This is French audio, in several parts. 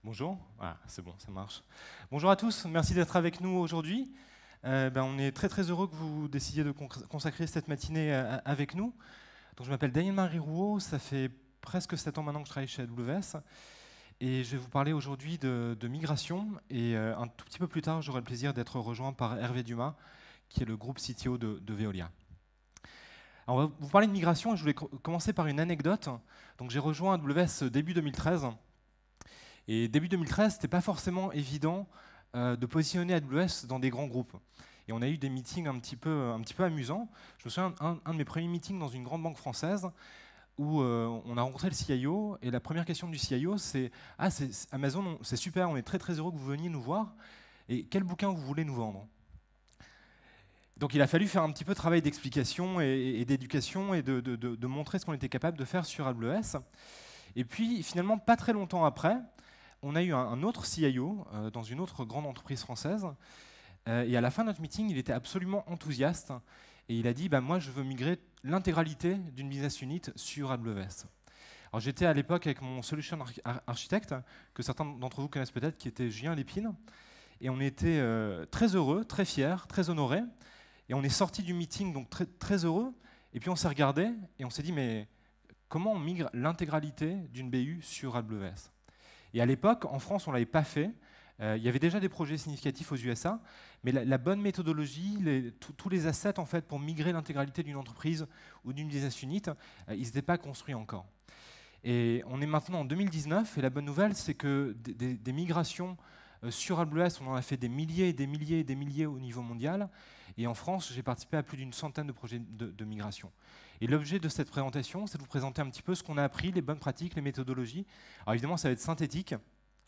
Bonjour, ah, c'est bon, ça marche. Bonjour à tous, merci d'être avec nous aujourd'hui. On est très heureux que vous décidiez de consacrer cette matinée avec nous. Donc, je m'appelle Daniel-Marie Rouault, ça fait presque 7 ans maintenant que je travaille chez AWS. Et je vais vous parler aujourd'hui de migration. Et un tout petit peu plus tard, j'aurai le plaisir d'être rejoint par Hervé Dumas, qui est le groupe CTO de Veolia. Alors, on va vous parler de migration et je voulais commencer par une anecdote. Donc, j'ai rejoint AWS début 2013. Et début 2013, c'était pas forcément évident de positionner AWS dans des grands groupes. Et on a eu des meetings un petit peu amusants. Je me souviens un de mes premiers meetings dans une grande banque française où on a rencontré le CIO et la première question du CIO c'est « Ah, Amazon, c'est super, on est très heureux que vous veniez nous voir et quel bouquin vous voulez nous vendre ?» Donc il a fallu faire un petit peu de travail d'explication et d'éducation et de montrer ce qu'on était capable de faire sur AWS. Et puis finalement, pas très longtemps après, on a eu un autre CIO dans une autre grande entreprise française. Et à la fin de notre meeting, il était absolument enthousiaste. Et il a dit, moi, je veux migrer l'intégralité d'une business unit sur AWS. Alors j'étais à l'époque avec mon solution architecte, que certains d'entre vous connaissent peut-être, qui était Julien Lépine. Et on était très heureux, très fiers, très honorés. Et on est sorti du meeting donc très heureux. Et puis on s'est regardé et on s'est dit, mais comment on migre l'intégralité d'une BU sur AWS? Et à l'époque, en France, on ne l'avait pas fait. Il y avait déjà des projets significatifs aux USA, mais la bonne méthodologie, tous les assets en fait, pour migrer l'intégralité d'une entreprise ou d'une business unit, ils n'étaient pas construits encore. Et on est maintenant en 2019, et la bonne nouvelle, c'est que des migrations sur AWS, on en a fait des milliers et des milliers et des milliers au niveau mondial. Et en France, j'ai participé à plus d'une centaine de projets de migration. Et l'objet de cette présentation, c'est de vous présenter un petit peu ce qu'on a appris, les bonnes pratiques, les méthodologies. Alors évidemment, ça va être synthétique.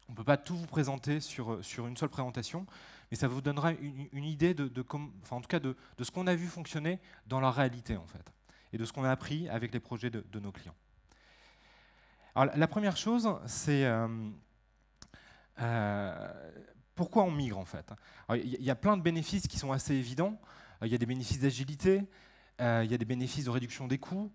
On ne peut pas tout vous présenter sur une seule présentation, mais ça vous donnera une idée en tout cas de ce qu'on a vu fonctionner dans la réalité, en fait, et de ce qu'on a appris avec les projets de nos clients. Alors, la première chose, c'est pourquoi on migre, en fait. Il y a plein de bénéfices qui sont assez évidents. Il y a des bénéfices d'agilité, il y a des bénéfices de réduction des coûts,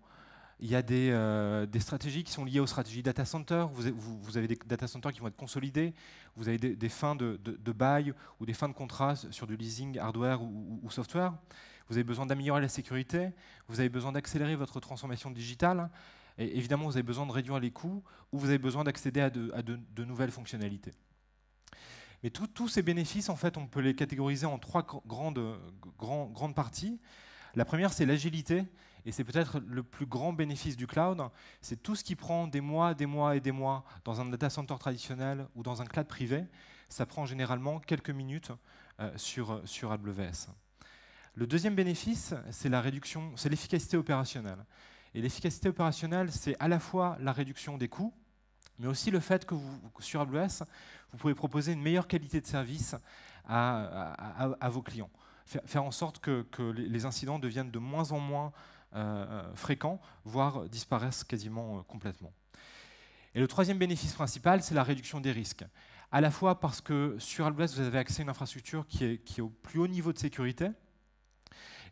il y a des stratégies qui sont liées aux stratégies data center. Vous avez des data centers qui vont être consolidés, vous avez des fins de bail ou des fins de contrat sur du leasing hardware ou software. Vous avez besoin d'améliorer la sécurité, vous avez besoin d'accélérer votre transformation digitale, et évidemment vous avez besoin de réduire les coûts ou vous avez besoin d'accéder à de nouvelles fonctionnalités. Mais tous ces bénéfices, en fait, on peut les catégoriser en trois grandes parties. La première, c'est l'agilité, et c'est peut-être le plus grand bénéfice du cloud. C'est tout ce qui prend des mois et des mois dans un data center traditionnel ou dans un cloud privé. Ça prend généralement quelques minutes sur AWS. Le deuxième bénéfice, c'est l'efficacité opérationnelle. Et l'efficacité opérationnelle, c'est à la fois la réduction des coûts, mais aussi le fait que sur AWS, vous pouvez proposer une meilleure qualité de service à vos clients. Faire en sorte que les incidents deviennent de moins en moins fréquents, voire disparaissent quasiment complètement. Et le troisième bénéfice principal, c'est la réduction des risques. À la fois parce que sur AWS, vous avez accès à une infrastructure qui est au plus haut niveau de sécurité,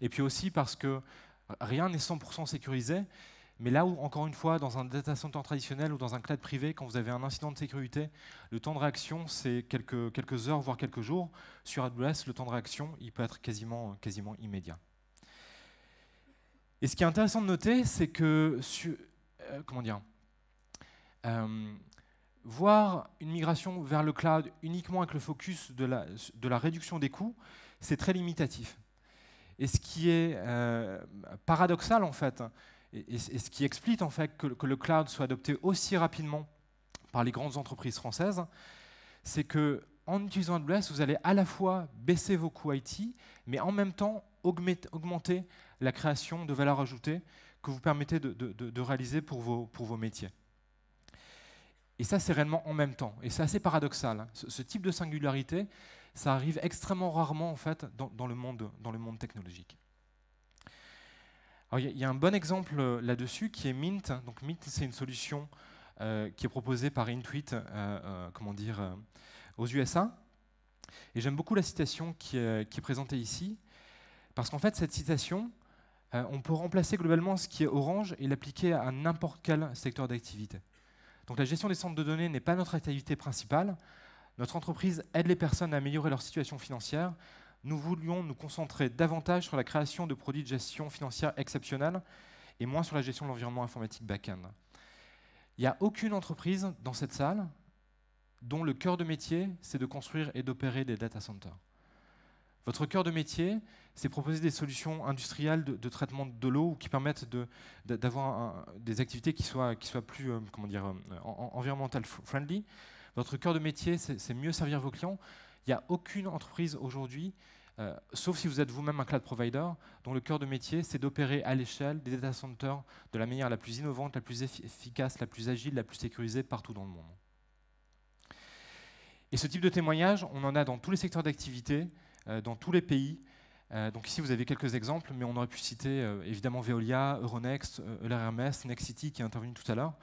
et puis aussi parce que rien n'est 100% sécurisé. Mais là où, encore une fois, dans un data center traditionnel ou dans un cloud privé, quand vous avez un incident de sécurité, le temps de réaction, c'est quelques heures, voire quelques jours. Sur AWS, le temps de réaction, il peut être quasiment immédiat. Et ce qui est intéressant de noter, c'est que voir une migration vers le cloud uniquement avec le focus de la réduction des coûts, c'est très limitatif. Et ce qui est paradoxal, en fait, et ce qui explique en fait que le cloud soit adopté aussi rapidement par les grandes entreprises françaises, c'est qu'en utilisant AWS, vous allez à la fois baisser vos coûts IT, mais en même temps augmenter la création de valeur ajoutée que vous permettez de réaliser pour vos métiers. Et ça, c'est réellement en même temps. Et c'est assez paradoxal. Ce type de singularité, ça arrive extrêmement rarement en fait, dans le monde technologique. Il y a un bon exemple là-dessus qui est Mint. Donc Mint, c'est une solution qui est proposée par Intuit aux USA. Et j'aime beaucoup la citation qui est présentée ici, parce qu'en fait, cette citation, on peut remplacer globalement ce qui est Orange et l'appliquer à n'importe quel secteur d'activité. Donc la gestion des centres de données n'est pas notre activité principale. Notre entreprise aide les personnes à améliorer leur situation financière. Nous voulions nous concentrer davantage sur la création de produits de gestion financière exceptionnels et moins sur la gestion de l'environnement informatique back-end. Il n'y a aucune entreprise dans cette salle dont le cœur de métier, c'est de construire et d'opérer des data centers. Votre cœur de métier, c'est proposer des solutions industrielles de traitement de l'eau qui permettent d'avoir des activités qui soient plus environmental friendly. Votre cœur de métier, c'est mieux servir vos clients. Il n'y a aucune entreprise aujourd'hui, sauf si vous êtes vous-même un cloud provider, dont le cœur de métier, c'est d'opérer à l'échelle des data centers de la manière la plus innovante, la plus efficace, la plus agile, la plus sécurisée partout dans le monde. Et ce type de témoignage, on en a dans tous les secteurs d'activité, dans tous les pays. Donc ici, vous avez quelques exemples, mais on aurait pu citer évidemment Veolia, Euronext, LRMS, Nexity qui est intervenu tout à l'heure.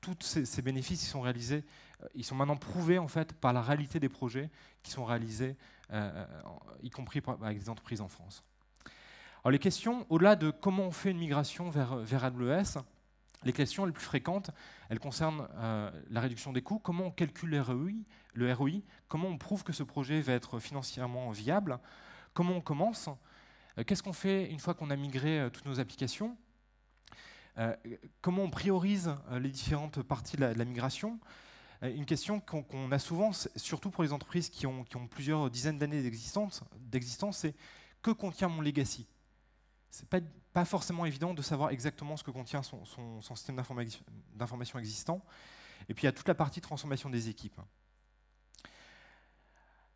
Tous ces bénéfices, ils sont réalisés, ils sont maintenant prouvés en fait par la réalité des projets qui sont réalisés, y compris avec des entreprises en France. Alors les questions, au-delà de comment on fait une migration vers AWS, les questions les plus fréquentes, elles concernent la réduction des coûts, comment on calcule le ROI, comment on prouve que ce projet va être financièrement viable, comment on commence, qu'est-ce qu'on fait une fois qu'on a migré toutes nos applications, comment on priorise les différentes parties de la migration. Une question qu'on a souvent, surtout pour les entreprises qui ont plusieurs dizaines d'années d'existence, c'est que contient mon legacy. Ce n'est pas forcément évident de savoir exactement ce que contient son système d'information existant. Et puis il y a toute la partie transformation des équipes.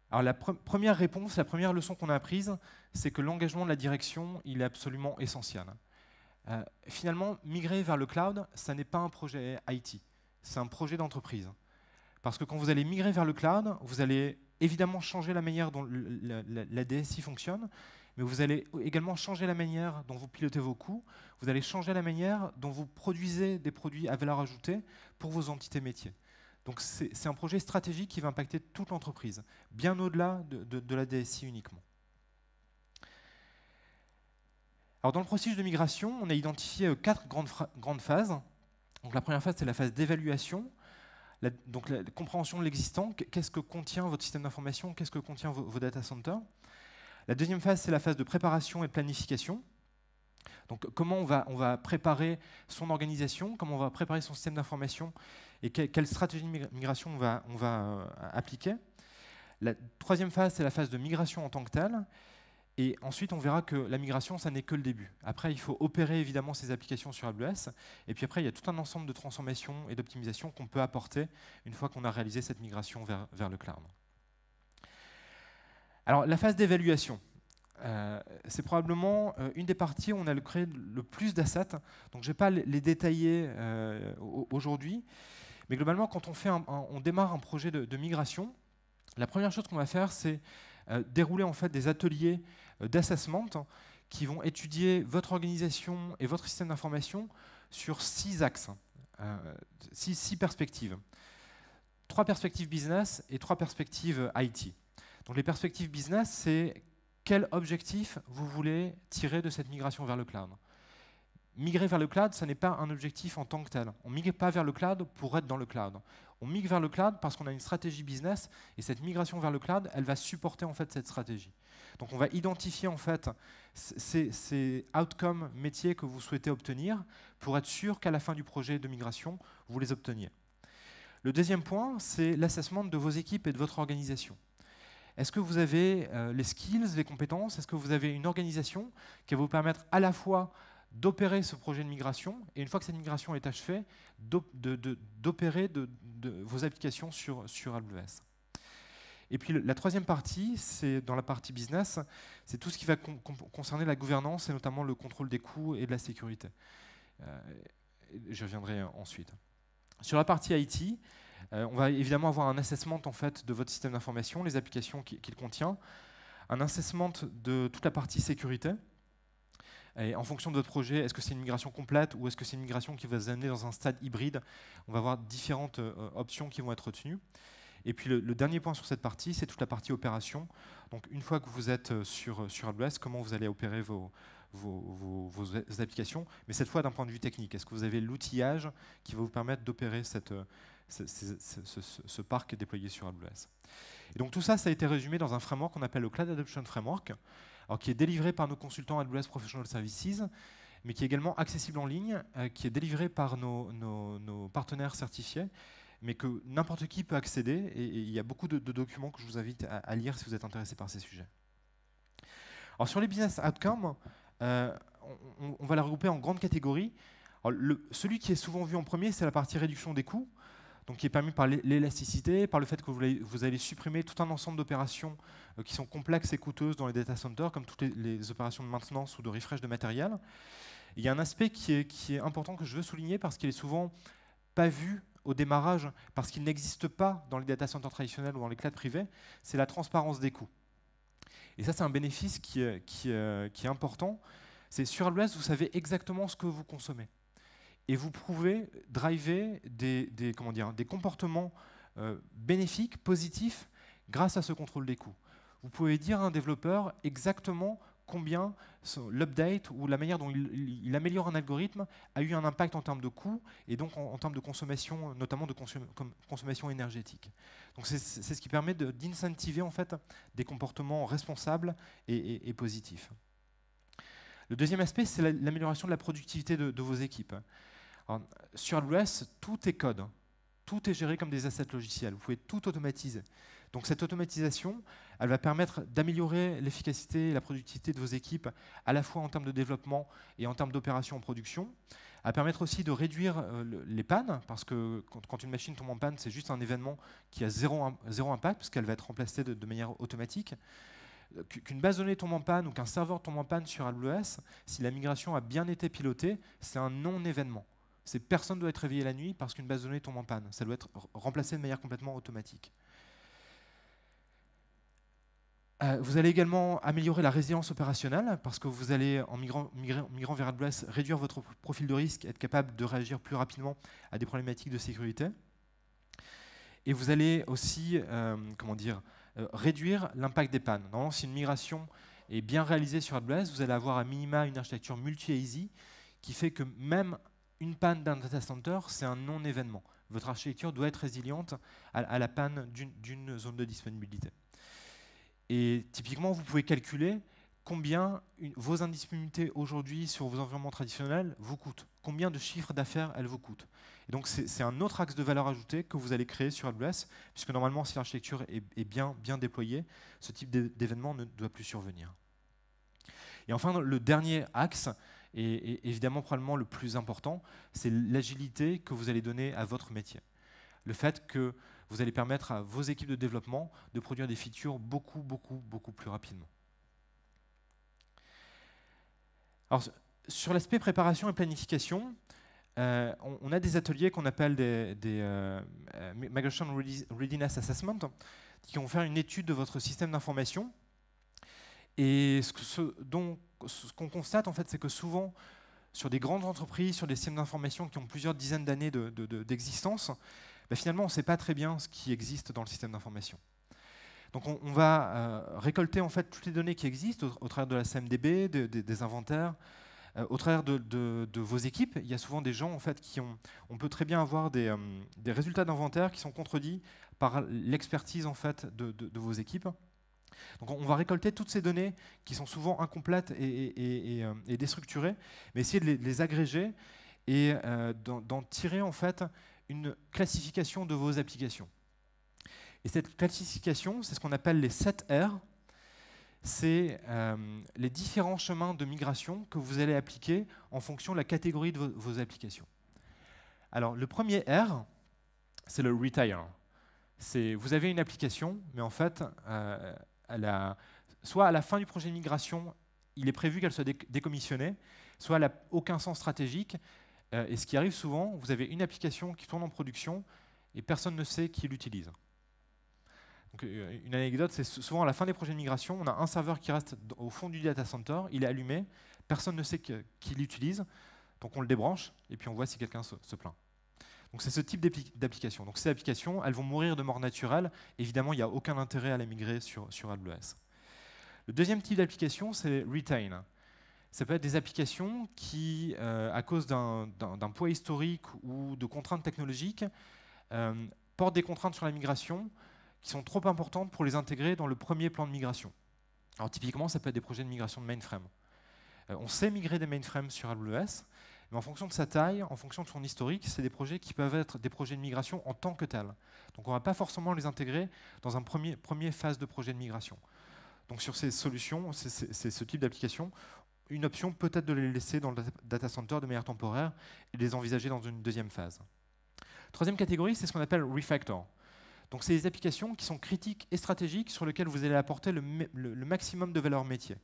Alors la première réponse, la première leçon qu'on a apprise, c'est que l'engagement de la direction, il est absolument essentiel. Finalement, migrer vers le cloud, ça n'est pas un projet IT, c'est un projet d'entreprise. Parce que quand vous allez migrer vers le cloud, vous allez évidemment changer la manière dont la DSI fonctionne, mais vous allez également changer la manière dont vous pilotez vos coûts, vous allez changer la manière dont vous produisez des produits à valeur ajoutée pour vos entités métiers. Donc c'est un projet stratégique qui va impacter toute l'entreprise, bien au-delà de la DSI uniquement. Alors dans le processus de migration, on a identifié 4 grandes phases. Donc la première phase, c'est la phase d'évaluation. Donc la compréhension de l'existant, qu'est-ce que contient votre système d'information, qu'est-ce que contient vos data centers. La deuxième phase, c'est la phase de préparation et de planification. Donc comment on va préparer son organisation, comment on va préparer son système d'information et quelle stratégie de migration on va appliquer. La troisième phase, c'est la phase de migration en tant que telle. Et ensuite, on verra que la migration, ça n'est que le début. Après, il faut opérer évidemment ces applications sur AWS. Et puis après, il y a tout un ensemble de transformations et d'optimisation qu'on peut apporter une fois qu'on a réalisé cette migration vers le cloud. Alors, la phase d'évaluation. C'est probablement une des parties où on a créé le plus d'assets. Donc, je ne vais pas les détailler aujourd'hui. Mais globalement, quand on démarre un projet de migration, la première chose qu'on va faire, c'est dérouler en fait des ateliers d'assessment qui vont étudier votre organisation et votre système d'information sur 6 axes, 6 perspectives. 3 perspectives business et 3 perspectives IT. Donc les perspectives business, c'est quel objectif vous voulez tirer de cette migration vers le cloud. Migrer vers le cloud, ce n'est pas un objectif en tant que tel. On ne migre pas vers le cloud pour être dans le cloud. On migre vers le cloud parce qu'on a une stratégie business et cette migration vers le cloud, elle va supporter en fait cette stratégie. Donc on va identifier en fait ces outcomes métiers que vous souhaitez obtenir pour être sûr qu'à la fin du projet de migration, vous les obteniez. Le deuxième point, c'est l'assessment de vos équipes et de votre organisation. Est-ce que vous avez les skills, les compétences? Est-ce que vous avez une organisation qui va vous permettre à la fois d'opérer ce projet de migration, et une fois que cette migration est achevée, d'opérer vos applications sur AWS. Et puis la troisième partie, c'est dans la partie business, c'est tout ce qui va concerner la gouvernance, et notamment le contrôle des coûts et de la sécurité. Je reviendrai ensuite. Sur la partie IT, on va évidemment avoir un assessment en fait, de votre système d'information, les applications qu'il contient, un assessment de toute la partie sécurité. Et en fonction de votre projet, est-ce que c'est une migration complète ou est-ce que c'est une migration qui va vous amener dans un stade hybride? On va avoir différentes options qui vont être retenues. Et puis le dernier point sur cette partie, c'est toute la partie opération. Donc une fois que vous êtes sur AWS, comment vous allez opérer vos applications, mais cette fois d'un point de vue technique. Est-ce que vous avez l'outillage qui va vous permettre d'opérer ce parc déployé sur AWS? Et donc tout ça, ça a été résumé dans un framework qu'on appelle le Cloud Adoption Framework, alors qui est délivré par nos consultants AWS Professional Services, mais qui est également accessible en ligne, qui est délivré par nos partenaires certifiés, mais que n'importe qui peut accéder, et il y a beaucoup de documents que je vous invite à lire si vous êtes intéressé par ces sujets. Alors sur les business outcomes, on va les regrouper en grandes catégories. Alors, celui qui est souvent vu en premier, c'est la partie réduction des coûts, donc qui est permis par l'élasticité, par le fait que vous allez supprimer tout un ensemble d'opérations qui sont complexes et coûteuses dans les data centers, comme toutes les opérations de maintenance ou de refresh de matériel. Il y a un aspect qui est important que je veux souligner parce qu'il est souvent pas vu au démarrage, parce qu'il n'existe pas dans les data centers traditionnels ou dans les clouds privés, c'est la transparence des coûts. Et ça, c'est un bénéfice qui est important. C'est sur AWS, vous savez exactement ce que vous consommez. Et vous pouvez driver des comportements bénéfiques, positifs, grâce à ce contrôle des coûts. Vous pouvez dire à un développeur exactement combien l'update ou la manière dont il améliore un algorithme a eu un impact en termes de coûts et donc en termes de consommation, notamment de consommation énergétique. Donc c'est ce qui permet d'incentiver en fait des comportements responsables et positifs. Le deuxième aspect, c'est l'amélioration de la productivité de vos équipes. Alors, sur AWS, tout est code. Tout est géré comme des assets logiciels. Vous pouvez tout automatiser. Donc cette automatisation, elle va permettre d'améliorer l'efficacité et la productivité de vos équipes, à la fois en termes de développement et en termes d'opération en production. Elle va permettre aussi de réduire les pannes, parce que quand une machine tombe en panne, c'est juste un événement qui a zéro impact, puisqu'elle va être remplacée de manière automatique. Qu'une base de données tombe en panne ou qu'un serveur tombe en panne sur AWS, si la migration a bien été pilotée, c'est un non-événement. Personne ne doit être réveillé la nuit parce qu'une base de données tombe en panne. Ça doit être remplacé de manière complètement automatique. Vous allez également améliorer la résilience opérationnelle parce que vous allez, en migrant vers AWS, réduire votre profil de risque, être capable de réagir plus rapidement à des problématiques de sécurité. Et vous allez aussi réduire l'impact des pannes. Normalement, si une migration est bien réalisée sur AWS, vous allez avoir à minima une architecture multi-ASI qui fait que même une panne d'un data center, c'est un non-événement. Votre architecture doit être résiliente à la panne d'une zone de disponibilité. Et typiquement, vous pouvez calculer combien vos indisponibilités aujourd'hui sur vos environnements traditionnels vous coûtent. Combien de chiffres d'affaires elles vous coûtent. Et donc c'est un autre axe de valeur ajoutée que vous allez créer sur AWS, puisque normalement, si l'architecture est bien déployée, ce type d'événement ne doit plus survenir. Et enfin, le dernier axe, et évidemment probablement le plus important, c'est l'agilité que vous allez donner à votre métier. Le fait que vous allez permettre à vos équipes de développement de produire des features beaucoup plus rapidement. Alors, sur l'aspect préparation et planification, on a des ateliers qu'on appelle des Migration Readiness Assessment, qui vont faire une étude de votre système d'information. Et ce qu'on constate, en fait, c'est que souvent, sur des grandes entreprises, sur des systèmes d'information qui ont plusieurs dizaines d'années d'existence, finalement, on ne sait pas très bien ce qui existe dans le système d'information. Donc on va récolter en fait toutes les données qui existent au travers de la CMDB, des inventaires, au travers de vos équipes. Il y a souvent des gens en fait on peut très bien avoir des résultats d'inventaire qui sont contredits par l'expertise en fait de vos équipes. Donc on va récolter toutes ces données qui sont souvent incomplètes et déstructurées, mais essayer de les agréger et d'en tirer en fait une classification de vos applications. Et cette classification, c'est ce qu'on appelle les 7 R. C'est les différents chemins de migration que vous allez appliquer en fonction de la catégorie de vos applications. Alors, le premier R, c'est le retire. Vous avez une application, mais en fait, soit à la fin du projet de migration, il est prévu qu'elle soit décommissionnée, soit elle n'a aucun sens stratégique. Et ce qui arrive souvent, vous avez une application qui tourne en production et personne ne sait qui l'utilise. Donc, une anecdote, c'est souvent à la fin des projets de migration, on a un serveur qui reste au fond du data center, il est allumé, personne ne sait qui l'utilise, donc on le débranche et puis on voit si quelqu'un se plaint. Donc c'est ce type d'application. Donc ces applications, elles vont mourir de mort naturelle. Évidemment, il n'y a aucun intérêt à les migrer sur AWS. Le deuxième type d'application, c'est retain. Ça peut être des applications qui, à cause d'un poids historique ou de contraintes technologiques, portent des contraintes sur la migration qui sont trop importantes pour les intégrer dans le premier plan de migration. Alors typiquement, ça peut être des projets de migration de mainframe. On sait migrer des mainframes sur AWS, mais en fonction de sa taille, en fonction de son historique, c'est des projets qui peuvent être des projets de migration en tant que tels. Donc on ne va pas forcément les intégrer dans un premier phase de projet de migration. Donc sur ces solutions, c'est ce type d'application, une option peut-être de les laisser dans le data center de manière temporaire et de les envisager dans une deuxième phase. Troisième catégorie, c'est ce qu'on appelle refactor. Donc c'est des applications qui sont critiques et stratégiques sur lesquelles vous allez apporter le maximum de valeur métier.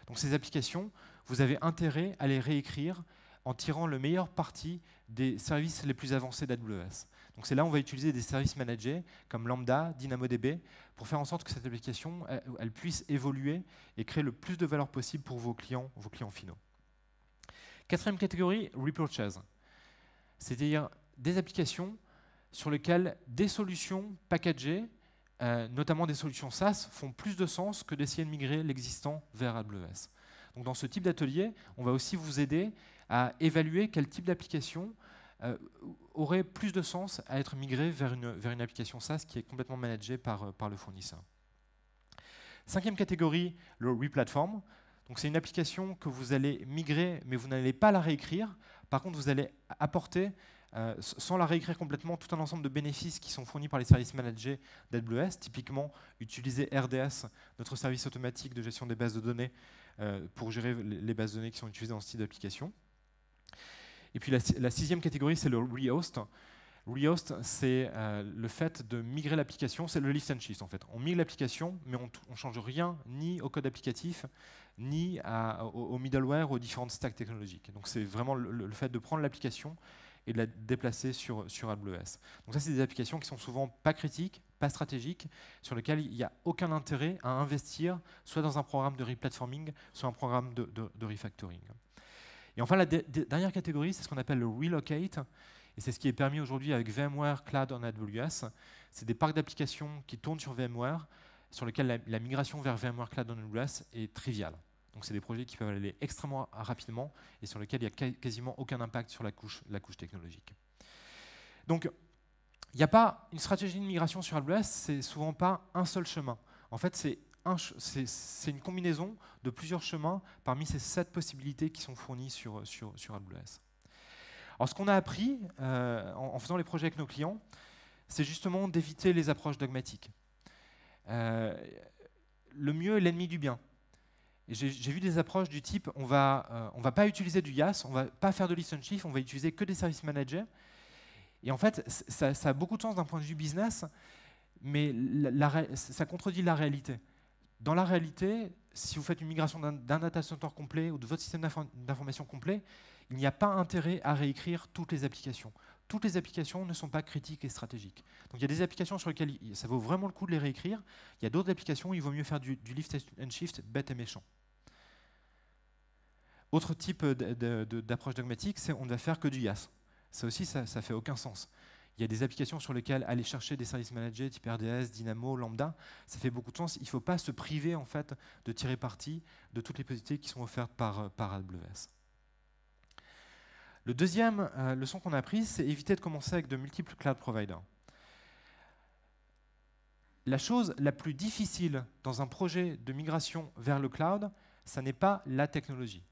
Donc ces applications, vous avez intérêt à les réécrire en tirant le meilleur parti des services les plus avancés d'AWS. Donc c'est là où on va utiliser des services managés comme Lambda, DynamoDB, pour faire en sorte que cette application elle puisse évoluer et créer le plus de valeur possible pour vos clients finaux. Quatrième catégorie, repurchase. C'est-à-dire des applications sur lesquelles des solutions packagées, notamment des solutions SaaS, font plus de sens que d'essayer de migrer l'existant vers AWS. Donc dans ce type d'atelier, on va aussi vous aider à évaluer quel type d'application aurait plus de sens à être migré vers une application SaaS qui est complètement managée par le fournisseur. Cinquième catégorie, le replatform. Donc c'est une application que vous allez migrer, mais vous n'allez pas la réécrire. Par contre, vous allez apporter, sans la réécrire complètement, tout un ensemble de bénéfices qui sont fournis par les services managés d'AWS. Typiquement, utiliser RDS, notre service automatique de gestion des bases de données, pour gérer les bases de données qui sont utilisées dans ce type d'application. Et puis la sixième catégorie, c'est le rehost. Rehost, c'est le fait de migrer l'application, c'est le lift and shift en fait. On migre l'application, mais on ne change rien ni au code applicatif, ni au middleware, aux différentes stacks technologiques. Donc c'est vraiment le fait de prendre l'application et de la déplacer sur AWS. Donc ça, c'est des applications qui sont souvent pas critiques, pas stratégiques, sur lesquelles il n'y a aucun intérêt à investir, soit dans un programme de replatforming, soit un programme de refactoring. Et enfin, la dernière catégorie, c'est ce qu'on appelle le relocate. Et c'est ce qui est permis aujourd'hui avec VMware Cloud en AWS. C'est des parcs d'applications qui tournent sur VMware, sur lesquels la migration vers VMware Cloud en AWS est triviale. Donc c'est des projets qui peuvent aller extrêmement rapidement et sur lesquels il n'y a quasiment aucun impact sur la couche technologique. Donc il n'y a pas une stratégie de migration sur AWS, c'est souvent pas un seul chemin. En fait, c'est une combinaison de plusieurs chemins parmi ces 7 possibilités qui sont fournies sur AWS. Alors ce qu'on a appris en faisant les projets avec nos clients, c'est justement d'éviter les approches dogmatiques. Le mieux est l'ennemi du bien. J'ai vu des approches du type on va pas utiliser du IaaS, on va pas faire de lift and shift, on va utiliser que des services managés. Et en fait, ça a beaucoup de sens d'un point de vue business, mais ça contredit la réalité. Dans la réalité, si vous faites une migration d'un data center complet ou de votre système d'information complet, il n'y a pas intérêt à réécrire toutes les applications. Toutes les applications ne sont pas critiques et stratégiques. Donc il y a des applications sur lesquelles ça vaut vraiment le coup de les réécrire. Il y a d'autres applications où il vaut mieux faire du lift and shift bête et méchant. Autre type d'approche dogmatique, c'est on ne va faire que du IaaS. Ça aussi, ça fait aucun sens. Il y a des applications sur lesquelles aller chercher des services managés type RDS, Dynamo, Lambda, ça fait beaucoup de sens. Il ne faut pas se priver en fait, de tirer parti de toutes les possibilités qui sont offertes par AWS. Le deuxième leçon qu'on a apprise, c'est éviter de commencer avec de multiples cloud providers. La chose la plus difficile dans un projet de migration vers le cloud, ça n'est pas la technologie.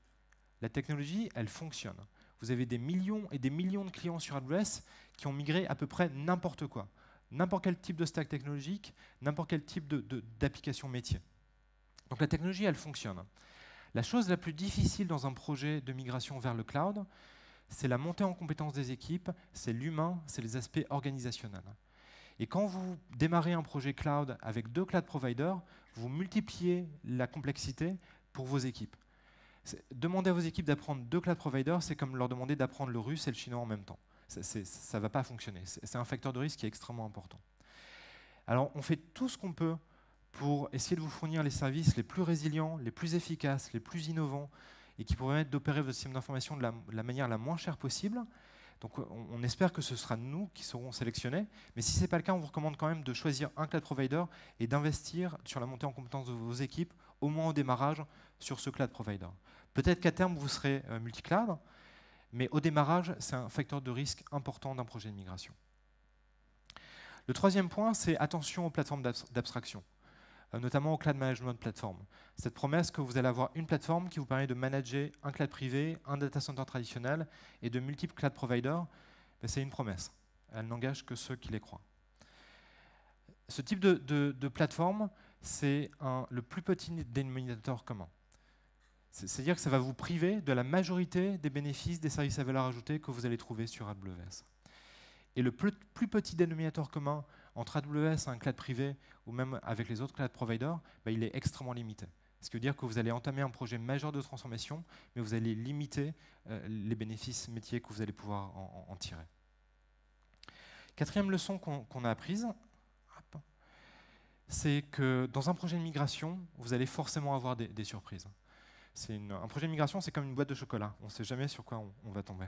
La technologie, elle fonctionne. Vous avez des millions et des millions de clients sur AWS qui ont migré à peu près n'importe quoi. N'importe quel type de stack technologique, n'importe quel type d'application métier. Donc la technologie, elle fonctionne. La chose la plus difficile dans un projet de migration vers le cloud, c'est la montée en compétence des équipes, c'est l'humain, c'est les aspects organisationnels. Et quand vous démarrez un projet cloud avec 2 cloud providers, vous multipliez la complexité pour vos équipes. Demander à vos équipes d'apprendre 2 cloud providers, c'est comme leur demander d'apprendre le russe et le chinois en même temps. Ça ne va pas fonctionner. C'est un facteur de risque qui est extrêmement important. Alors, on fait tout ce qu'on peut pour essayer de vous fournir les services les plus résilients, les plus efficaces, les plus innovants, et qui permettent d'opérer votre système d'information de la manière la moins chère possible. Donc on espère que ce sera nous qui serons sélectionnés, mais si ce n'est pas le cas, on vous recommande quand même de choisir un cloud provider et d'investir sur la montée en compétence de vos équipes, au moins au démarrage, sur ce cloud provider. Peut-être qu'à terme, vous serez multi-cloud, mais au démarrage, c'est un facteur de risque important d'un projet de migration. Le troisième point, c'est attention aux plateformes d'abstraction, notamment au Cloud Management Platform. Cette promesse que vous allez avoir une plateforme qui vous permet de manager un cloud privé, un data center traditionnel et de multiples cloud providers, c'est une promesse. Elle n'engage que ceux qui les croient. Ce type de plateforme, c'est le plus petit dénominateur commun. C'est-à-dire que ça va vous priver de la majorité des bénéfices des services à valeur ajoutée que vous allez trouver sur AWS. Et le plus petit dénominateur commun entre AWS et un cloud privé, ou même avec les autres cloud providers, il est extrêmement limité. Ce qui veut dire que vous allez entamer un projet majeur de transformation, mais vous allez limiter les bénéfices métiers que vous allez pouvoir en tirer. Quatrième leçon qu'on a apprise, c'est que dans un projet de migration, vous allez forcément avoir des surprises. Un projet de migration, c'est comme une boîte de chocolat. On ne sait jamais sur quoi on va tomber.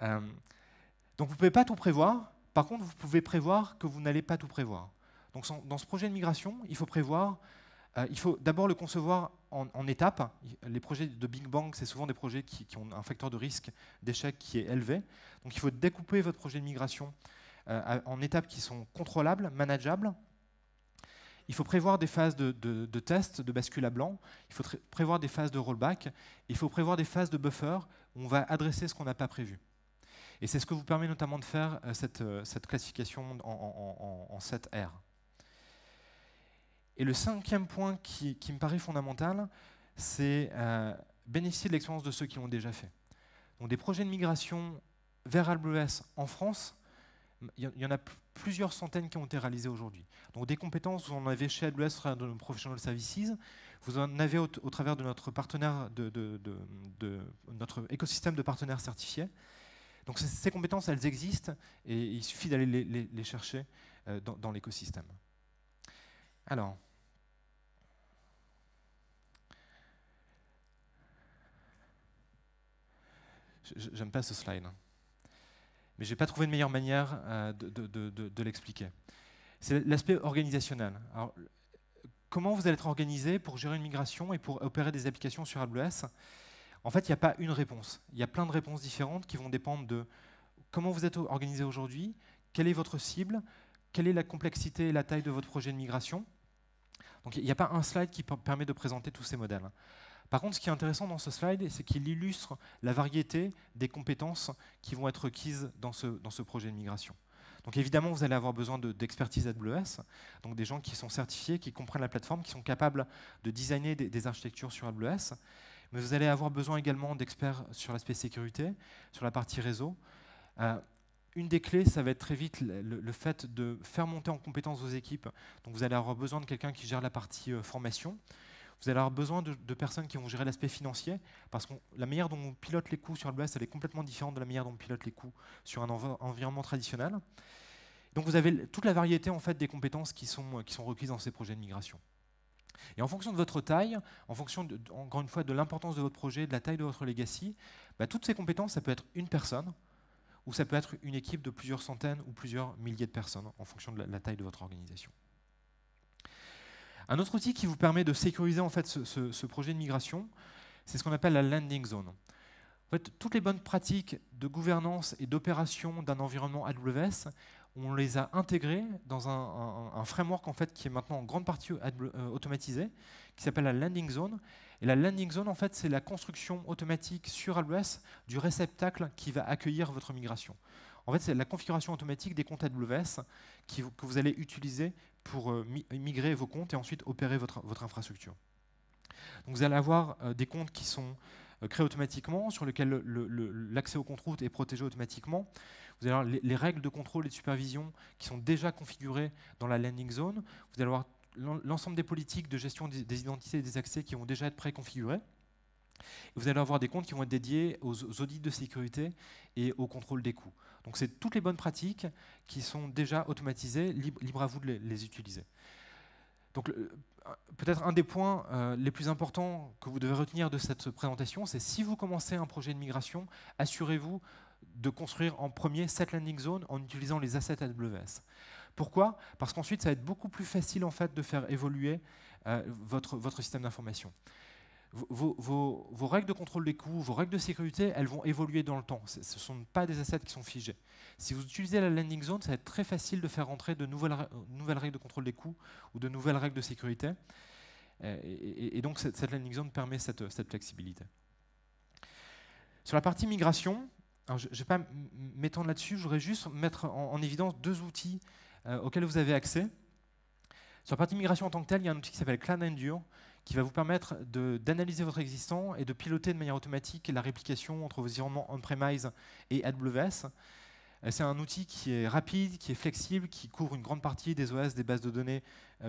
Donc vous ne pouvez pas tout prévoir. Par contre, vous pouvez prévoir que vous n'allez pas tout prévoir. Donc dans ce projet de migration, il faut prévoir, il faut d'abord le concevoir en étapes. Les projets de Big Bang, c'est souvent des projets qui ont un facteur de risque d'échec qui est élevé. Donc il faut découper votre projet de migration en étapes qui sont contrôlables, manageables. Il faut prévoir des phases de test, de bascule à blanc. Il faut prévoir des phases de rollback. Il faut prévoir des phases de buffer où on va adresser ce qu'on n'a pas prévu. Et c'est ce que vous permet notamment de faire cette classification en 7R. Et le cinquième point qui me paraît fondamental, c'est bénéficier de l'expérience de ceux qui l'ont déjà fait. Donc des projets de migration vers AWS en France, il y en a plusieurs centaines qui ont été réalisés aujourd'hui. Donc des compétences, vous en avez chez AWS au travers de nos Professional Services, vous en avez au travers de notre partenaire, de notre écosystème de partenaires certifiés. Donc ces compétences, elles existent et il suffit d'aller les chercher dans l'écosystème. Alors, j'aime pas ce slide, mais je n'ai pas trouvé de meilleure manière de l'expliquer. C'est l'aspect organisationnel. Alors, comment vous allez être organisé pour gérer une migration et pour opérer des applications sur AWS? En fait, il n'y a pas une réponse. Il y a plein de réponses différentes qui vont dépendre de comment vous êtes organisé aujourd'hui, quelle est votre cible, quelle est la complexité et la taille de votre projet de migration. Donc il n'y a pas un slide qui permet de présenter tous ces modèles. Par contre, ce qui est intéressant dans ce slide, c'est qu'il illustre la variété des compétences qui vont être requises dans ce projet de migration. Donc évidemment, vous allez avoir besoin d'expertise AWS, donc des gens qui sont certifiés, qui comprennent la plateforme, qui sont capables de designer des architectures sur AWS. Mais vous allez avoir besoin également d'experts sur l'aspect sécurité, sur la partie réseau. Une des clés, ça va être très vite le fait de faire monter en compétence vos équipes. Donc vous allez avoir besoin de quelqu'un qui gère la partie formation. Vous allez avoir besoin de personnes qui vont gérer l'aspect financier, parce que la manière dont on pilote les coûts sur AWS, elle est complètement différente de la manière dont on pilote les coûts sur un environnement traditionnel. Donc vous avez toute la variété en fait, des compétences qui sont requises dans ces projets de migration. Et en fonction de votre taille, en fonction, encore une fois, de l'importance de votre projet, de la taille de votre legacy, toutes ces compétences, ça peut être une personne, ou ça peut être une équipe de plusieurs centaines ou plusieurs milliers de personnes, en fonction de la taille de votre organisation. Un autre outil qui vous permet de sécuriser en fait, ce projet de migration, c'est ce qu'on appelle la landing zone. En fait, toutes les bonnes pratiques de gouvernance et d'opération d'un environnement AWS, on les a intégrées dans un framework en fait, qui est maintenant en grande partie automatisé, qui s'appelle la landing zone. Et la landing zone, en fait, c'est la construction automatique sur AWS du réceptacle qui va accueillir votre migration. En fait, c'est la configuration automatique des comptes AWS que vous allez utiliser pour migrer vos comptes et ensuite opérer votre infrastructure. Donc, vous allez avoir des comptes qui sont créés automatiquement, sur lesquels l'accès au compte route est protégé automatiquement. Vous allez avoir les règles de contrôle et de supervision qui sont déjà configurées dans la landing zone. Vous allez avoir l'ensemble des politiques de gestion des identités et des accès qui vont déjà être préconfigurées. Vous allez avoir des comptes qui vont être dédiés aux audits de sécurité et au contrôle des coûts. Donc c'est toutes les bonnes pratiques qui sont déjà automatisées, libre à vous de les utiliser. Donc peut-être un des points les plus importants que vous devez retenir de cette présentation, c'est si vous commencez un projet de migration, assurez-vous de construire en premier cette landing zone en utilisant les assets AWS. Pourquoi? Parce qu'ensuite, ça va être beaucoup plus facile en fait, de faire évoluer votre système d'information. Vos règles de contrôle des coûts, vos règles de sécurité, elles vont évoluer dans le temps. Ce ne sont pas des assets qui sont figés. Si vous utilisez la landing zone, ça va être très facile de faire rentrer de nouvelles règles de contrôle des coûts ou de nouvelles règles de sécurité. Et donc, cette landing zone permet cette flexibilité. Sur la partie migration, je ne vais pas m'étendre là-dessus, je voudrais juste mettre en évidence deux outils auxquels vous avez accès. Sur la partie migration en tant que telle, il y a un outil qui s'appelle CloudEndure, qui va vous permettre d'analyser votre existant et de piloter de manière automatique la réplication entre vos environnements on-premise et AWS. C'est un outil qui est rapide, qui est flexible, qui couvre une grande partie des OS, des bases de données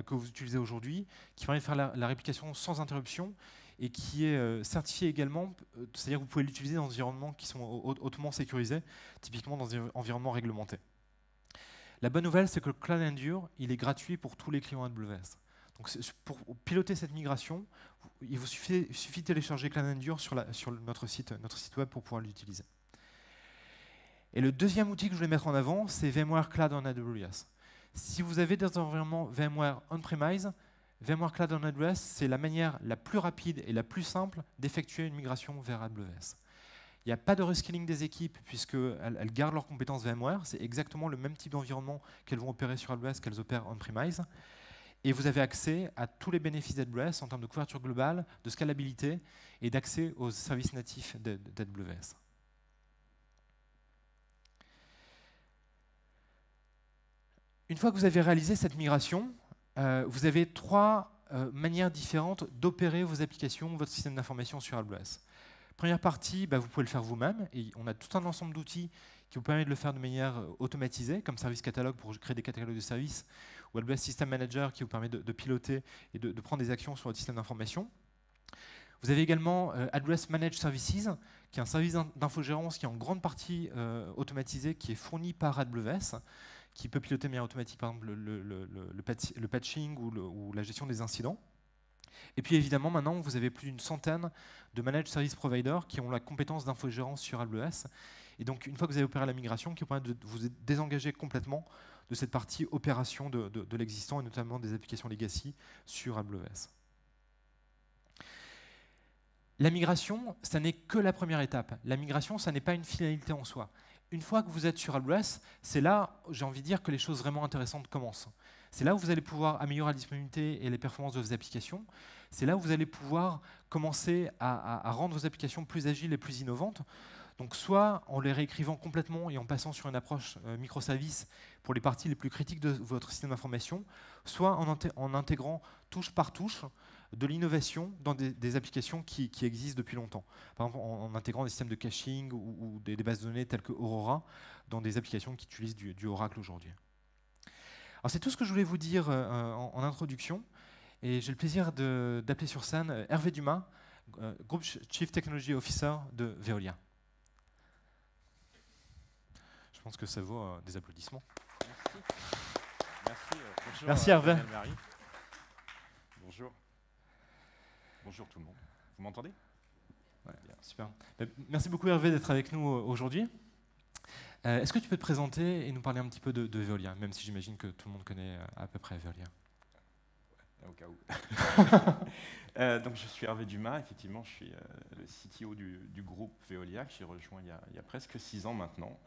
que vous utilisez aujourd'hui, qui permet de faire la réplication sans interruption et qui est certifié également, c'est-à-dire que vous pouvez l'utiliser dans des environnements qui sont hautement sécurisés, typiquement dans des environnements réglementés. La bonne nouvelle, c'est que le CloudEndure, il est gratuit pour tous les clients AWS. Donc, pour piloter cette migration, il vous suffit de télécharger CloudEndure sur notre site web pour pouvoir l'utiliser. Et le deuxième outil que je voulais mettre en avant, c'est VMware Cloud on AWS. Si vous avez des environnements VMware on-premise, VMware Cloud on AWS, c'est la manière la plus rapide et la plus simple d'effectuer une migration vers AWS. Il n'y a pas de reskilling des équipes puisqu'elles gardent leurs compétences VMware. C'est exactement le même type d'environnement qu'elles vont opérer sur AWS qu'elles opèrent on-premise. Et vous avez accès à tous les bénéfices d'AWS en termes de couverture globale, de scalabilité et d'accès aux services natifs d'AWS. Une fois que vous avez réalisé cette migration, vous avez trois manières différentes d'opérer vos applications, votre système d'information sur AWS. Première partie, vous pouvez le faire vous-même. Et on a tout un ensemble d'outils qui vous permettent de le faire de manière automatisée, comme Service Catalog pour créer des catalogues de services, ou AWS System Manager qui vous permet de piloter et de prendre des actions sur votre système d'information. Vous avez également AWS Managed Services, qui est un service d'infogérance qui est en grande partie automatisé, qui est fourni par AWS, qui peut piloter de manière automatique, par exemple, le patching ou la gestion des incidents. Et puis évidemment, maintenant, vous avez plus d'une centaine de Managed Service Providers qui ont la compétence d'infogérance sur AWS. Et donc, une fois que vous avez opéré la migration, qui vous permet de vous désengager complètement de cette partie opération de l'existant, et notamment des applications legacy sur AWS. La migration, ça n'est que la première étape. La migration, ça n'est pas une finalité en soi. Une fois que vous êtes sur AWS, c'est là, j'ai envie de dire, que les choses vraiment intéressantes commencent. C'est là où vous allez pouvoir améliorer la disponibilité et les performances de vos applications. C'est là où vous allez pouvoir commencer à rendre vos applications plus agiles et plus innovantes. Donc soit en les réécrivant complètement et en passant sur une approche microservice pour les parties les plus critiques de votre système d'information, soit en intégrant touche par touche de l'innovation dans des applications qui existent depuis longtemps. Par exemple, en intégrant des systèmes de caching ou des bases de données telles que Aurora dans des applications qui utilisent du Oracle aujourd'hui. Alors c'est tout ce que je voulais vous dire en introduction. Et j'ai le plaisir d'appeler sur scène Hervé Dumas, Group Chief Technology Officer de Veolia. Je pense que ça vaut des applaudissements. Merci. Bonjour, merci Hervé. Bonjour. Bonjour tout le monde. Vous m'entendez? Ouais, super. Merci beaucoup Hervé d'être avec nous aujourd'hui. Est-ce que tu peux te présenter et nous parler un petit peu de Veolia, même si j'imagine que tout le monde connaît à peu près Veolia? Au cas où. Donc je suis Hervé Dumas, effectivement, je suis le CTO du groupe Veolia que j'ai rejoint il y a presque 6 ans maintenant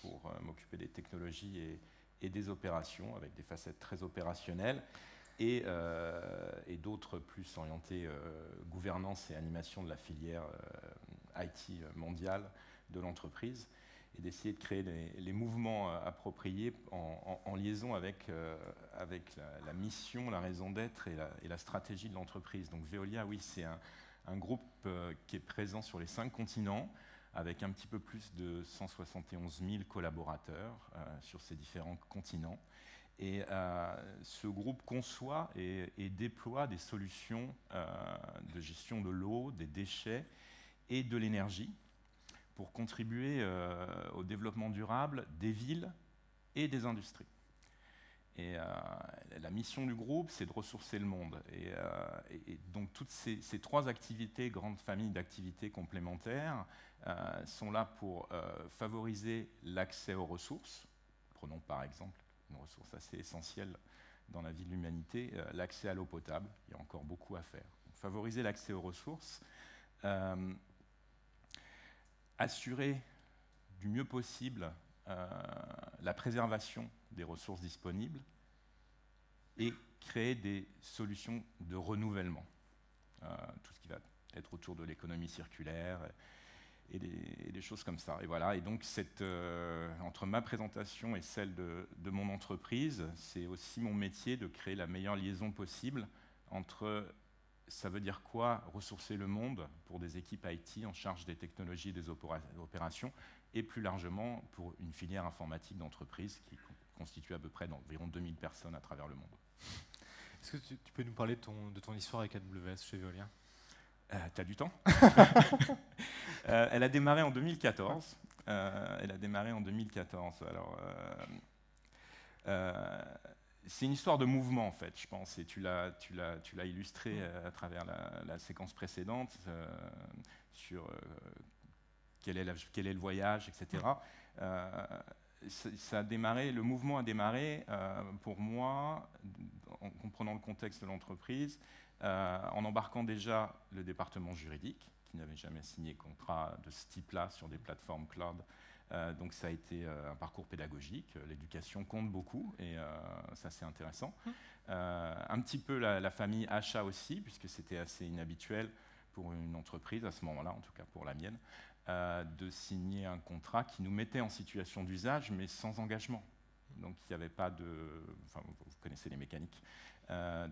pour m'occuper des technologies et des opérations avec des facettes très opérationnelles et d'autres plus orientées gouvernance et animation de la filière IT mondiale de l'entreprise, et d'essayer de créer les mouvements appropriés en liaison avec la mission, la raison d'être et la stratégie de l'entreprise. Donc Veolia, oui, c'est un groupe qui est présent sur les 5 continents, avec un petit peu plus de 171 000 collaborateurs sur ces différents continents. Et ce groupe conçoit et déploie des solutions de gestion de l'eau, des déchets et de l'énergie, pour contribuer au développement durable des villes et des industries. Et la mission du groupe, c'est de ressourcer le monde. Et donc toutes ces trois activités, grandes familles d'activités complémentaires, sont là pour favoriser l'accès aux ressources. Prenons par exemple une ressource assez essentielle dans la vie de l'humanité, l'accès à l'eau potable. Il y a encore beaucoup à faire. Donc, favoriser l'accès aux ressources, assurer du mieux possible la préservation des ressources disponibles et créer des solutions de renouvellement. Tout ce qui va être autour de l'économie circulaire et des choses comme ça. Et voilà. Et donc, entre ma présentation et celle de mon entreprise, c'est aussi mon métier de créer la meilleure liaison possible entre, ça veut dire quoi, ressourcer le monde pour des équipes IT en charge des technologies et des opérations, et plus largement pour une filière informatique d'entreprise qui constitue à peu près d'environ 2000 personnes à travers le monde. Est-ce que tu peux nous parler de ton histoire avec AWS chez Veolia ? T'as du temps. Elle a démarré en 2014. Alors, c'est une histoire de mouvement, en fait, je pense, et tu l'as illustré à travers la séquence précédente sur quel est le voyage, etc. Ça a démarré, le mouvement a démarré pour moi, en comprenant le contexte de l'entreprise, en embarquant déjà le département juridique, qui n'avait jamais signé contrat de ce type-là sur des plateformes cloud. Donc ça a été un parcours pédagogique. L'éducation compte beaucoup, et ça c'est intéressant. Un petit peu la famille achat aussi, puisque c'était assez inhabituel pour une entreprise, à ce moment-là, en tout cas pour la mienne, de signer un contrat qui nous mettait en situation d'usage, mais sans engagement. Donc il n'y avait pas de... Enfin, vous connaissez les mécaniques.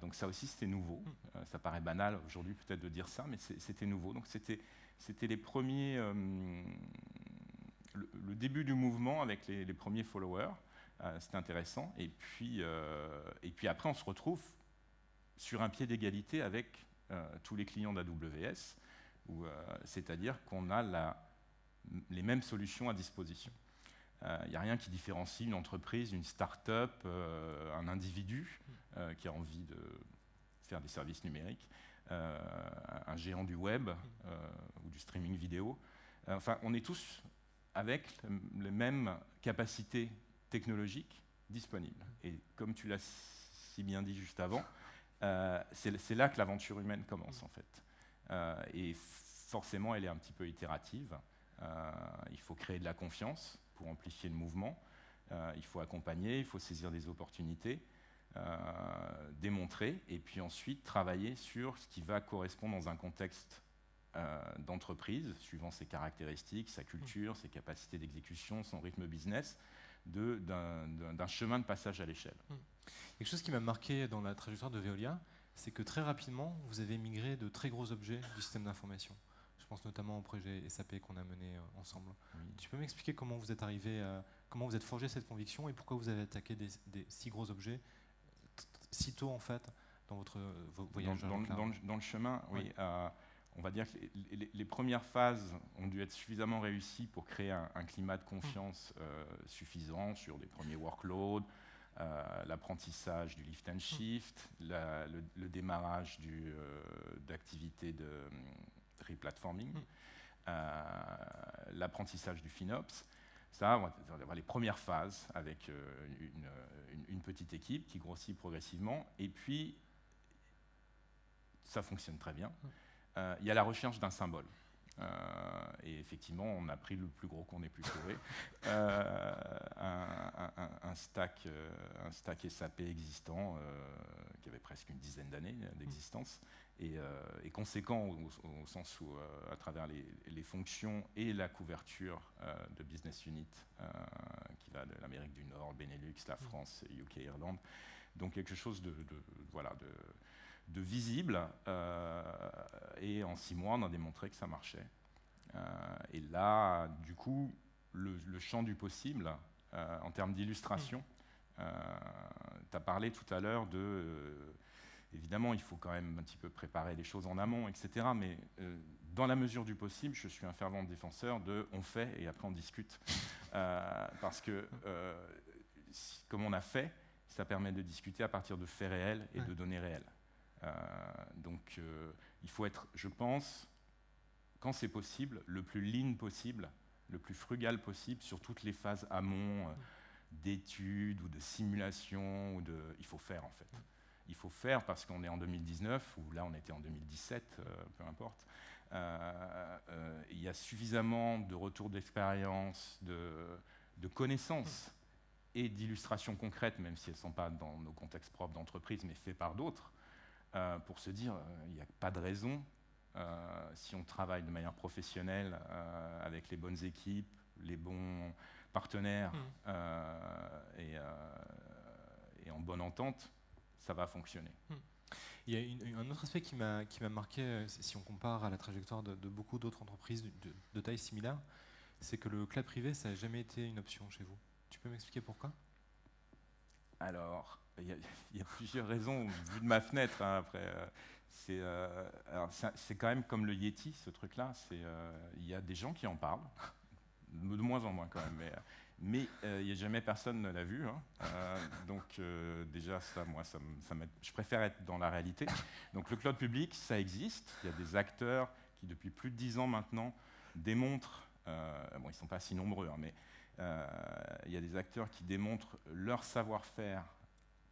Donc ça aussi, c'était nouveau. Ça paraît banal aujourd'hui peut-être de dire ça, mais c'était nouveau. Donc c'était les premiers... le début du mouvement avec les premiers followers. C'était intéressant. Et puis après, on se retrouve sur un pied d'égalité avec tous les clients d'AWS, c'est-à-dire qu'on a les mêmes solutions à disposition. Il n'y a rien qui différencie une entreprise, une start-up, un individu qui a envie de faire des services numériques, un géant du web ou du streaming vidéo. Enfin, on est tous avec les mêmes capacités technologiques disponibles. Et comme tu l'as si bien dit juste avant, c'est là que l'aventure humaine commence, en fait. Et forcément, elle est un petit peu itérative. Il faut créer de la confiance pour amplifier le mouvement. Il faut accompagner, il faut saisir des opportunités, démontrer, et puis ensuite travailler sur ce qui va correspondre dans un contexte d'entreprise, suivant ses caractéristiques, sa culture, ses capacités d'exécution, son rythme business, d'un chemin de passage à l'échelle. Quelque chose qui m'a marqué dans la trajectoire de Veolia, c'est que très rapidement, vous avez migré de très gros objets du système d'information. Je pense notamment au projet SAP qu'on a mené ensemble. Oui. Tu peux m'expliquer comment vous êtes arrivé, comment vous êtes forgé cette conviction et pourquoi vous avez attaqué des si gros objets si tôt en fait dans votre voyage dans le chemin, oui. On va dire que les premières phases ont dû être suffisamment réussies pour créer un climat de confiance suffisant sur des premiers workloads, l'apprentissage du lift and shift, le démarrage d'activités de replatforming, l'apprentissage du FinOps. Ça, on va avoir les premières phases avec une petite équipe qui grossit progressivement. Et puis, ça fonctionne très bien. Il y a la recherche d'un symbole. Et effectivement, on a pris le plus gros qu'on ait pu trouver. Un stack SAP existant qui avait presque une dizaine d'années d'existence. Et conséquent au sens où, à travers les fonctions et la couverture de business unit qui va de l'Amérique du Nord, Benelux, la France, UK, Irlande, donc quelque chose de visible, et en 6 mois, on a démontré que ça marchait. Et là, du coup, le champ du possible, en termes d'illustration, tu as parlé tout à l'heure évidemment, il faut quand même un petit peu préparer les choses en amont, etc. Mais dans la mesure du possible, je suis un fervent défenseur de on fait et après on discute. Parce que, comme on a fait, ça permet de discuter à partir de faits réels et de données réelles. Donc, il faut être, je pense, quand c'est possible, le plus lean possible, le plus frugal possible sur toutes les phases amont d'études ou de simulation. Il faut faire, en fait. Il faut faire parce qu'on est en 2019, ou là on était en 2017, peu importe. Il y a suffisamment de retours d'expérience, de connaissances et d'illustrations concrètes, même si elles ne sont pas dans nos contextes propres d'entreprise, mais faites par d'autres, pour se dire il n'y a pas de raison, si on travaille de manière professionnelle, avec les bonnes équipes, les bons partenaires et en bonne entente, ça va fonctionner. Il y a un autre aspect qui m'a marqué, si on compare à la trajectoire de beaucoup d'autres entreprises de taille similaire, c'est que le cloud privé, ça n'a jamais été une option chez vous. Tu peux m'expliquer pourquoi? Alors, il y a plusieurs raisons, vu de ma fenêtre, hein, après. C'est quand même comme le Yeti, ce truc-là. Il y a des gens qui en parlent, de moins en moins quand même, mais il n'y a jamais personne ne l'a vu. Hein. Donc déjà, je préfère être dans la réalité. Donc le cloud public, ça existe. Il y a des acteurs qui, depuis plus de 10 ans maintenant, démontrent, bon, ils ne sont pas si nombreux, hein, mais il y a des acteurs qui démontrent leur savoir-faire,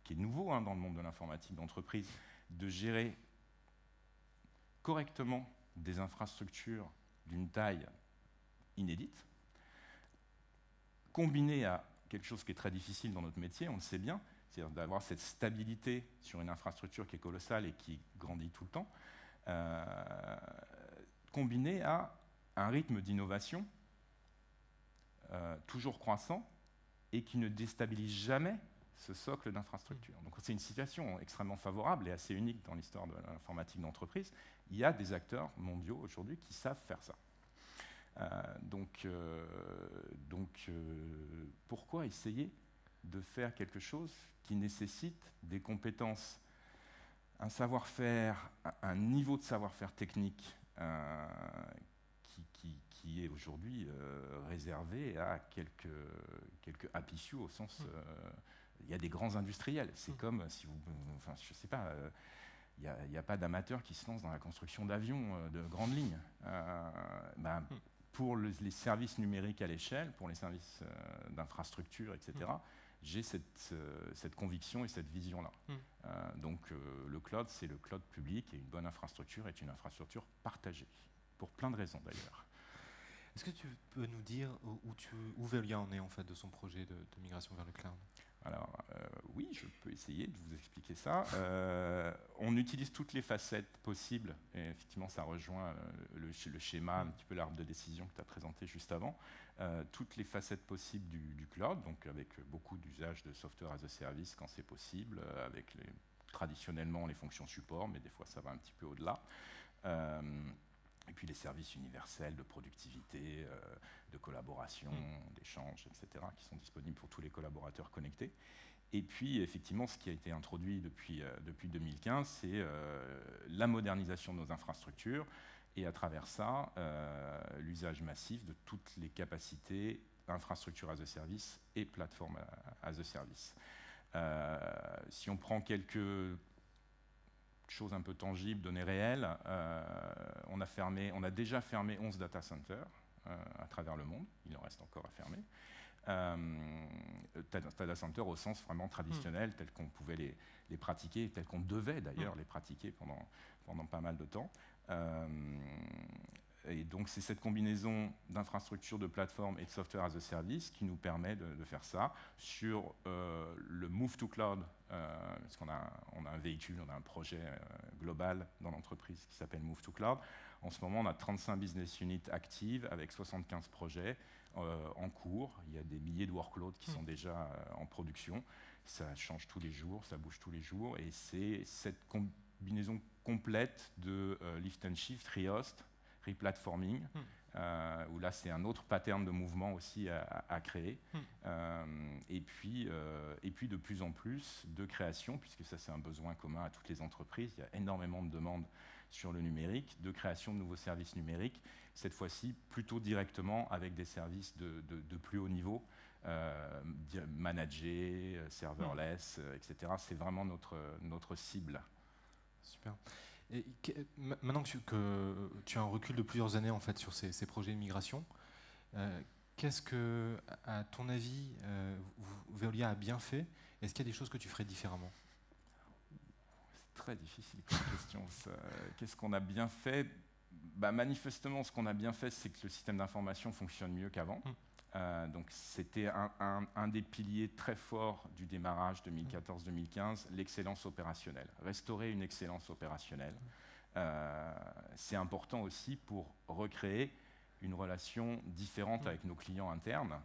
qui est nouveau hein, dans le monde de l'informatique d'entreprise, de gérer correctement des infrastructures d'une taille inédite, combiné à quelque chose qui est très difficile dans notre métier, on le sait bien, c'est-à-dire d'avoir cette stabilité sur une infrastructure qui est colossale et qui grandit tout le temps, combiné à un rythme d'innovation toujours croissant et qui ne déstabilise jamais ce socle d'infrastructure. Donc c'est une situation extrêmement favorable et assez unique dans l'histoire de l'informatique d'entreprise. Il y a des acteurs mondiaux aujourd'hui qui savent faire ça. Donc, pourquoi essayer de faire quelque chose qui nécessite des compétences, un savoir-faire, un niveau de savoir-faire technique qui est aujourd'hui réservé à quelques happy few au sens... il y a des grands industriels. C'est comme si vous... Enfin, je ne sais pas... il n'y a pas d'amateurs qui se lancent dans la construction d'avions de grande ligne. Pour les services numériques à l'échelle, pour les services d'infrastructure, etc., j'ai cette conviction et cette vision-là. Donc le cloud, c'est le cloud public et une bonne infrastructure est une infrastructure partagée, pour plein de raisons d'ailleurs. Est-ce que tu peux nous dire où Veolia en est en fait de son projet de migration vers le cloud? Alors oui, je peux essayer de vous expliquer ça. On utilise toutes les facettes possibles, et effectivement ça rejoint le schéma, un petit peu l'arbre de décision que tu as présenté juste avant, toutes les facettes possibles du cloud, donc avec beaucoup d'usages de software as a service quand c'est possible, avec traditionnellement les fonctions support, mais des fois ça va un petit peu au-delà. Et puis les services universels de productivité, de collaboration, d'échange, etc., qui sont disponibles pour tous les collaborateurs connectés. Et puis, effectivement, ce qui a été introduit depuis 2015, c'est la modernisation de nos infrastructures, et à travers ça, l'usage massif de toutes les capacités infrastructure as a service et plateforme as a service. Si on prend quelques chose un peu tangible, données réelles, on a déjà fermé 11 data centers à travers le monde, il en reste encore à fermer. Data centers au sens vraiment traditionnel, tel qu'on pouvait les pratiquer, tel qu'on devait d'ailleurs les pratiquer pendant pas mal de temps. Et donc c'est cette combinaison d'infrastructures, de plateformes et de software as a service qui nous permet de faire ça. Sur le Move to Cloud, parce qu'on a un véhicule, on a un projet global dans l'entreprise qui s'appelle Move to Cloud. En ce moment, on a 35 business units actives avec 75 projets en cours. Il y a des milliers de workloads qui sont déjà en production. Ça change tous les jours, ça bouge tous les jours. Et c'est cette combinaison complète de lift and shift, rehost, replatforming, où là c'est un autre pattern de mouvement aussi à créer, et puis de plus en plus de création, puisque ça c'est un besoin commun à toutes les entreprises, il y a énormément de demandes sur le numérique, de création de nouveaux services numériques, cette fois-ci plutôt directement avec des services de plus haut niveau, manager, serverless, etc. C'est vraiment notre cible. Super. Et maintenant que tu as un recul de plusieurs années en fait, sur ces projets de migration, qu'est-ce que, à ton avis, Veolia a bien fait? Est-ce qu'il y a des choses que tu ferais différemment? C'est très difficile comme question. Qu'est-ce qu'on a bien fait? Manifestement, ce qu'on a bien fait, c'est que le système d'information fonctionne mieux qu'avant. Donc c'était un des piliers très forts du démarrage 2014-2015, l'excellence opérationnelle. Restaurer une excellence opérationnelle, c'est important aussi pour recréer une relation différente avec nos clients internes,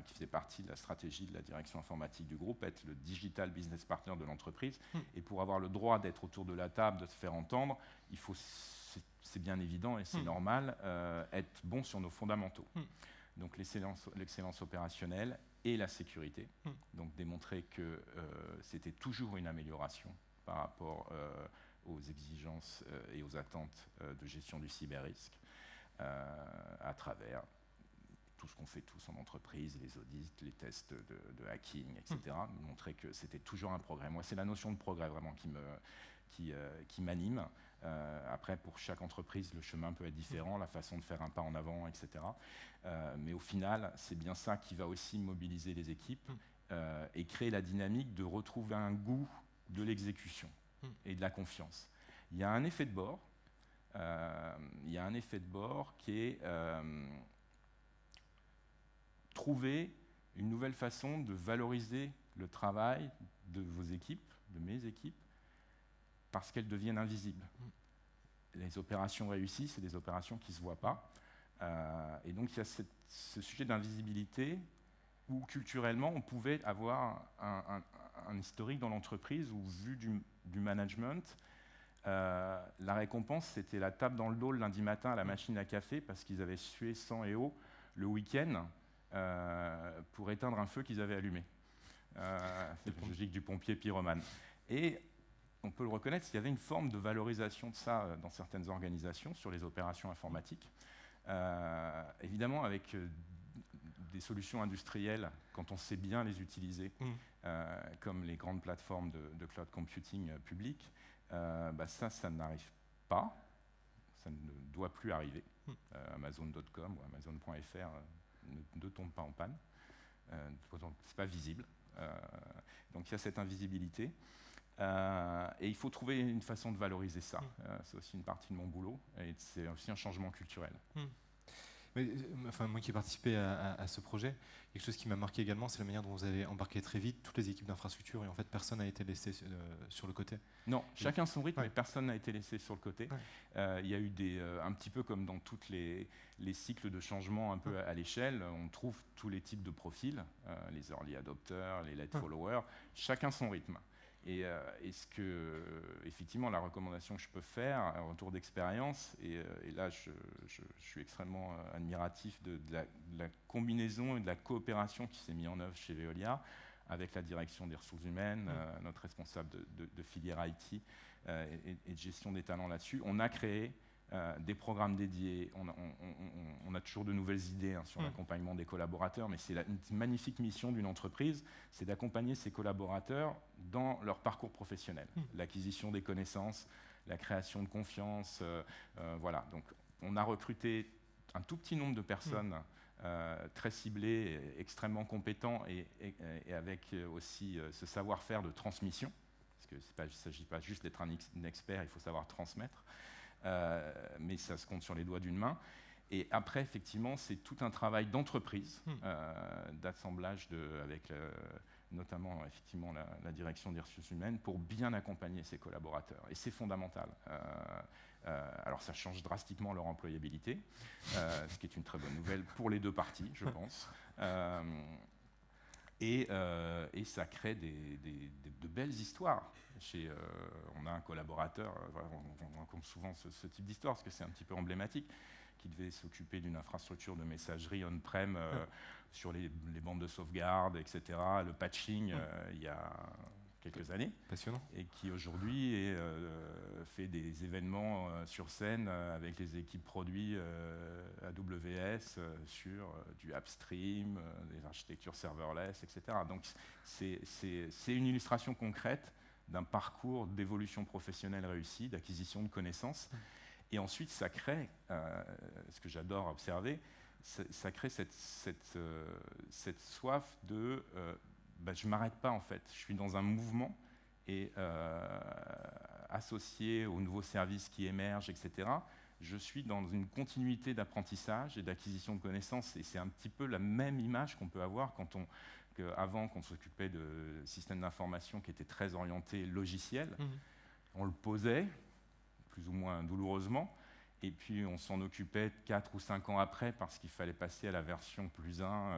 qui faisait partie de la stratégie de la direction informatique du groupe, être le digital business partner de l'entreprise. Et pour avoir le droit d'être autour de la table, de se faire entendre, il faut, c'est bien évident et c'est normal, être bon sur nos fondamentaux. Donc l'excellence opérationnelle et la sécurité. Donc démontrer que c'était toujours une amélioration par rapport aux exigences et aux attentes de gestion du cyber-risque à travers tout ce qu'on fait tous en entreprise, les audits, les tests de hacking, etc. Montrer que c'était toujours un progrès. Moi, c'est la notion de progrès vraiment qui m'anime. Après, pour chaque entreprise, le chemin peut être différent, la façon de faire un pas en avant, etc. Mais au final, c'est bien ça qui va aussi mobiliser les équipes et créer la dynamique de retrouver un goût de l'exécution et de la confiance. Il y a un effet de bord. Qui est trouver une nouvelle façon de valoriser le travail de vos équipes, de mes équipes, parce qu'elles deviennent invisibles. Les opérations réussies, c'est des opérations qui ne se voient pas. Et donc il y a ce sujet d'invisibilité où culturellement on pouvait avoir un historique dans l'entreprise où, vu du management, la récompense c'était la tape dans le dos le lundi matin à la machine à café parce qu'ils avaient sué sang et eau le week-end pour éteindre un feu qu'ils avaient allumé. C'est la logique du pompier pyromane. Et on peut le reconnaître, il y avait une forme de valorisation de ça dans certaines organisations sur les opérations informatiques. Évidemment, avec des solutions industrielles, quand on sait bien les utiliser, comme les grandes plateformes de cloud computing public, ça n'arrive pas, ça ne doit plus arriver. Amazon.com ou Amazon.fr ne tombe pas en panne, c'est pas visible. Donc il y a cette invisibilité. Et il faut trouver une façon de valoriser ça. C'est aussi une partie de mon boulot et c'est aussi un changement culturel. Mais, moi qui ai participé à ce projet, quelque chose qui m'a marqué également, c'est la manière dont vous avez embarqué très vite toutes les équipes d'infrastructure et en fait personne n'a été laissé sur le côté. Non, chacun son rythme, mais personne n'a été laissé sur le côté. Il y a eu un petit peu comme dans tous les cycles de changement un peu à l'échelle, on trouve tous les types de profils, les early adopters, les late followers, chacun son rythme. Et effectivement, la recommandation que je peux faire, un retour d'expérience, et là je suis extrêmement admiratif de la combinaison et de la coopération qui s'est mise en œuvre chez Veolia, avec la direction des ressources humaines, notre responsable de filière IT et de gestion des talents là-dessus. On a créé des programmes dédiés, on a toujours de nouvelles idées sur l'accompagnement des collaborateurs, mais c'est une magnifique mission d'une entreprise, c'est d'accompagner ses collaborateurs dans leur parcours professionnel, l'acquisition des connaissances, la création de confiance, voilà. Donc on a recruté un tout petit nombre de personnes très ciblées, extrêmement compétents et avec aussi ce savoir-faire de transmission, parce qu'il ne s'agit pas juste d'être un expert, il faut savoir transmettre. Mais ça se compte sur les doigts d'une main. Et après, effectivement, c'est tout un travail d'entreprise, d'assemblage avec notamment effectivement la direction des ressources humaines pour bien accompagner ses collaborateurs. Et c'est fondamental. Alors ça change drastiquement leur employabilité, ce qui est une très bonne nouvelle pour les deux parties, je pense. Et ça crée de belles histoires. On a un collaborateur, on raconte souvent ce type d'histoire parce que c'est un petit peu emblématique, qui devait s'occuper d'une infrastructure de messagerie on-prem sur les bandes de sauvegarde, etc. Le patching, il y a quelques années. Passionnant. Et qui aujourd'hui fait des événements sur scène avec les équipes produits AWS sur du upstream, des architectures serverless, etc. Donc c'est une illustration concrète d'un parcours d'évolution professionnelle réussi, d'acquisition de connaissances. Et ensuite, ça crée, ce que j'adore observer, ça crée cette soif de je ne m'arrête pas en fait, je suis dans un mouvement et associé aux nouveaux services qui émergent, etc., je suis dans une continuité d'apprentissage et d'acquisition de connaissances. Et c'est un petit peu la même image qu'on peut avoir avant qu'on s'occupait de systèmes d'information qui étaient très orientés logiciels. On le posait, plus ou moins douloureusement, et puis on s'en occupait 4 ou 5 ans après parce qu'il fallait passer à la version plus 1,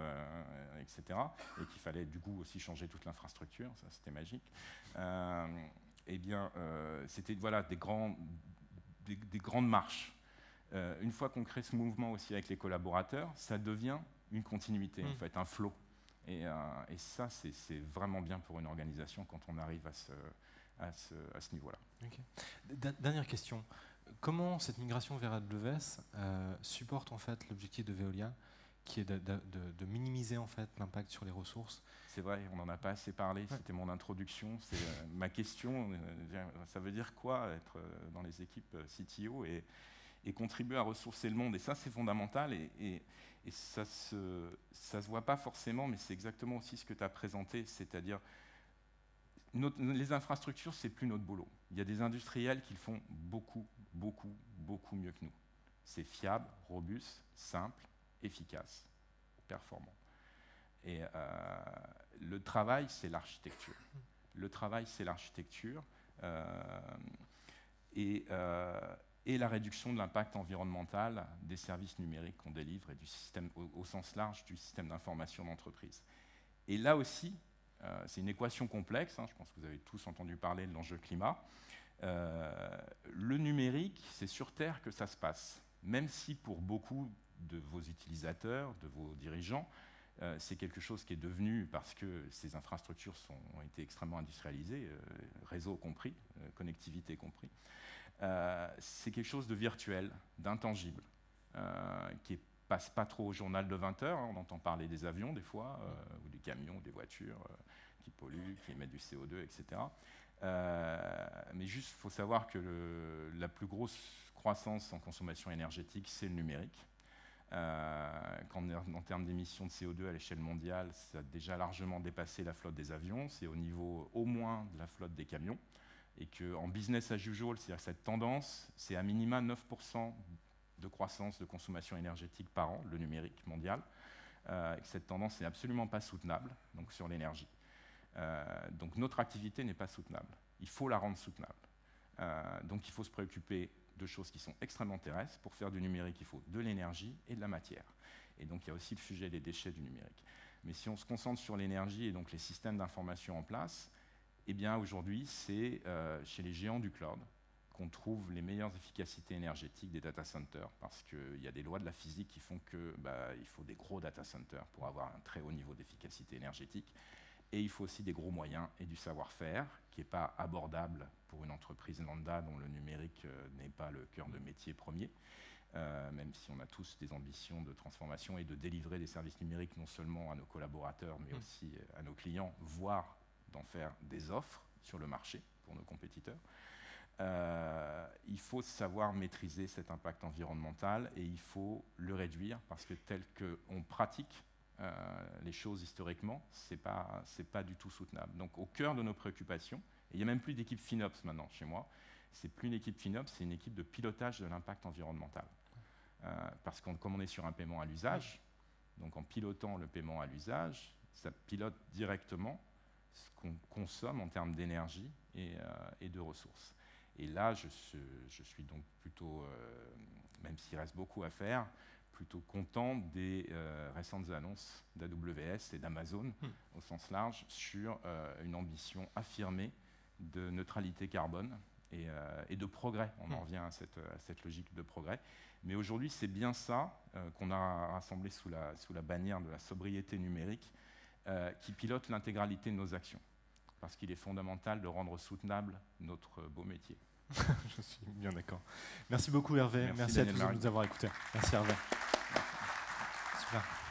etc. Et qu'il fallait du coup aussi changer toute l'infrastructure, ça c'était magique. C'était voilà, des grandes marches. Une fois qu'on crée ce mouvement aussi avec les collaborateurs, ça devient une continuité, en fait, un flow. Et ça, c'est vraiment bien pour une organisation quand on arrive à ce niveau-là. Okay. Dernière question. Comment cette migration vers AWS supporte en fait l'objectif de Veolia, qui est de minimiser en fait l'impact sur les ressources? C'est vrai, on n'en a pas assez parlé, c'était mon introduction, c'est ma question. Ça veut dire quoi être dans les équipes CTO et contribuer à ressourcer le monde? Et ça, c'est fondamental et ça se voit pas forcément, mais c'est exactement aussi ce que tu as présenté, c'est-à-dire les infrastructures, c'est plus notre boulot. Il y a des industriels qui le font beaucoup, beaucoup, beaucoup mieux que nous. C'est fiable, robuste, simple, efficace, performant. Et le travail, c'est l'architecture. Le travail, c'est l'architecture et la réduction de l'impact environnemental des services numériques qu'on délivre et du système, au sens large du système d'information d'entreprise. Et là aussi, c'est une équation complexe, je pense que vous avez tous entendu parler de l'enjeu climat. Le numérique, c'est sur Terre que ça se passe, même si pour beaucoup de vos utilisateurs, de vos dirigeants, c'est quelque chose qui est devenu, parce que ces infrastructures ont été extrêmement industrialisées, réseau compris, connectivité compris, c'est quelque chose de virtuel, d'intangible, qui ne passe pas trop au journal de 20 heures. On entend parler des avions des fois, ou des camions, ou des voitures qui polluent, qui émettent du CO2, etc. Mais juste, il faut savoir que la plus grosse croissance en consommation énergétique, c'est le numérique. En termes d'émissions de CO2 à l'échelle mondiale, ça a déjà largement dépassé la flotte des avions. C'est au niveau au moins de la flotte des camions. Et qu'en business as usual, c'est-à-dire cette tendance, c'est à minima 9% de croissance de consommation énergétique par an, le numérique mondial. Et que cette tendance n'est absolument pas soutenable, donc sur l'énergie. Donc notre activité n'est pas soutenable. Il faut la rendre soutenable. Donc il faut se préoccuper de choses qui sont extrêmement terrestres. Pour faire du numérique, il faut de l'énergie et de la matière. Et donc il y a aussi le sujet des déchets du numérique. Mais si on se concentre sur l'énergie et donc les systèmes d'information en place, eh bien aujourd'hui, c'est chez les géants du cloud qu'on trouve les meilleures efficacités énergétiques des data centers, parce qu'il y a des lois de la physique qui font qu'il faut des gros data centers pour avoir un très haut niveau d'efficacité énergétique. Et il faut aussi des gros moyens et du savoir-faire qui n'est pas abordable pour une entreprise lambda dont le numérique n'est pas le cœur de métier premier, même si on a tous des ambitions de transformation et de délivrer des services numériques non seulement à nos collaborateurs, mais aussi à nos clients, voire d'en faire des offres sur le marché pour nos compétiteurs. Il faut savoir maîtriser cet impact environnemental et il faut le réduire parce que tel qu'on pratique les choses historiquement, c'est pas du tout soutenable. Donc au cœur de nos préoccupations, et il n'y a même plus d'équipe FinOps maintenant chez moi, c'est plus une équipe FinOps, c'est une équipe de pilotage de l'impact environnemental. Parce que comme on est sur un paiement à l'usage, donc en pilotant le paiement à l'usage, ça pilote directement ce qu'on consomme en termes d'énergie et de ressources. Et là, je suis donc plutôt, même s'il reste beaucoup à faire, plutôt content des récentes annonces d'AWS et d'Amazon, au sens large, sur une ambition affirmée de neutralité carbone et de progrès. On en revient à cette logique de progrès. Mais aujourd'hui, c'est bien ça qu'on a rassemblé sous la bannière de la sobriété numérique, qui pilote l'intégralité de nos actions. parce qu'il est fondamental de rendre soutenable notre beau métier. Je suis bien d'accord. Merci beaucoup Hervé, merci à tous de nous avoir écoutés. Merci Hervé. Super.